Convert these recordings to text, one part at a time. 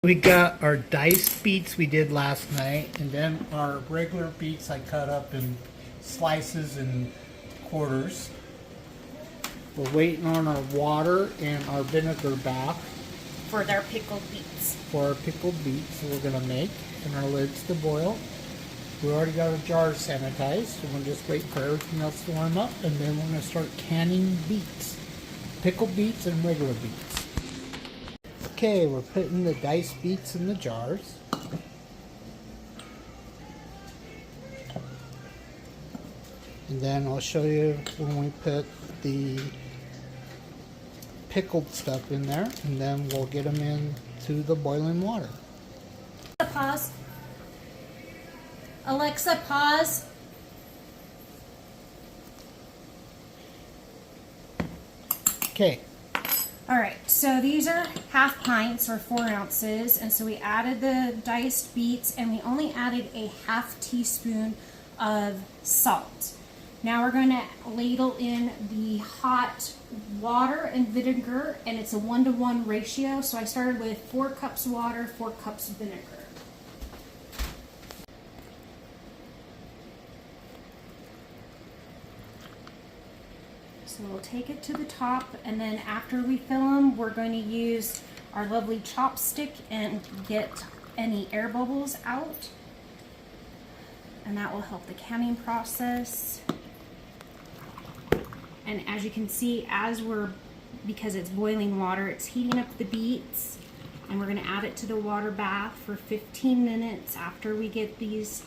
We got our diced beets we did last night, and then our regular beets I cut up in slices and quarters. We're waiting on our water and our vinegar bath for their pickled beets. For our pickled beets that we're going to make, and our lids to boil. We already got our jars sanitized, and we're just waiting for everything else to warm up, and then we're going to start canning beets. Pickled beets and regular beets. Okay, we're putting the diced beets in the jars. And then I'll show you when we put the pickled stuff in there, and then we'll get them into the boiling water. Pause. Alexa, pause. Okay. Alright, so these are half pints or 4 ounces, and so we added the diced beets and we only added a half teaspoon of salt. Now we're going to ladle in the hot water and vinegar, and it's a 1-to-1 ratio, so I started with 4 cups water, 4 cups vinegar. So we'll take it to the top, and then after we fill them, we're going to use our lovely chopstick and get any air bubbles out. And that will help the canning process. And as you can see, because it's boiling water, it's heating up the beets. And we're going to add it to the water bath for 15 minutes after we get these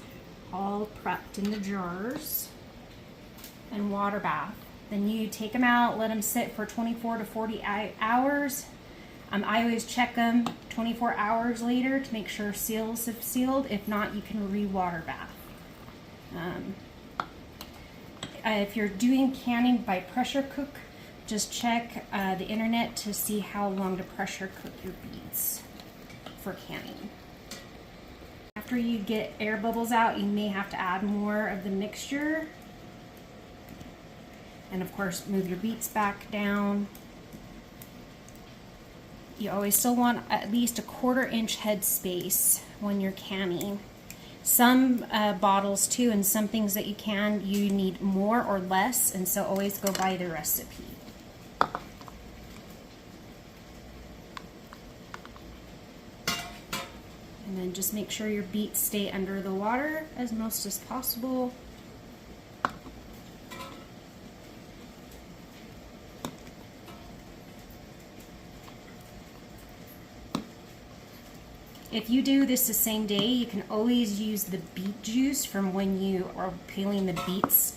all prepped in the jars. And water bath. Then you take them out, let them sit for 24 to 40 hours. I always check them 24 hours later to make sure seals have sealed. If not, you can re-water bath. If you're doing canning by pressure cook, just check the internet to see how long to pressure cook your beets for canning. After you get air bubbles out, you may have to add more of the mixture. And of course, move your beets back down. You always still want at least a 1/4 inch head space when you're canning. Some bottles too, and some things that you need more or less, and so always go by the recipe. And then just make sure your beets stay under the water as most as possible. If you do this the same day, you can always use the beet juice from when you are peeling the beets,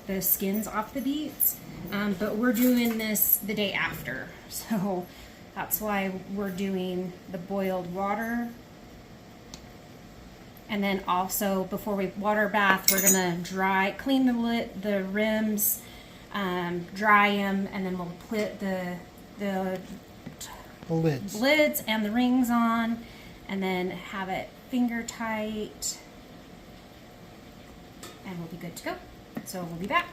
the skins off the beets. But we're doing this the day after, so that's why we're doing the boiled water. And then also, before we water bath, we're gonna clean the rims, dry them, and then we'll put the lids and the rings on. And then have it finger tight, and we'll be good to go. So we'll be back.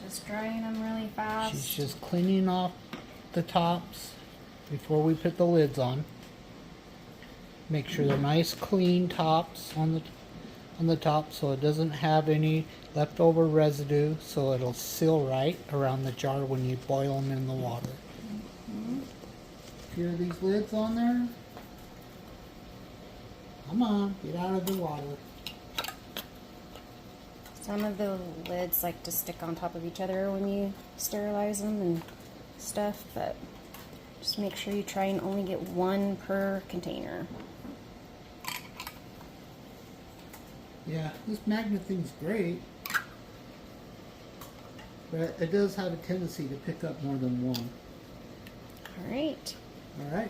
Just drying them really fast. She's just cleaning off the tops before we put the lids on. Make sure they're nice clean tops on the top, so it doesn't have any leftover residue, so it'll seal right around the jar when you boil them in the water. Few of these lids on there. Come on, get out of the water. Some of the lids like to stick on top of each other when you sterilize them and stuff, but just make sure you try and only get 1 per container. Yeah, this magnet thing's great, but it does have a tendency to pick up more than one. All right. All right.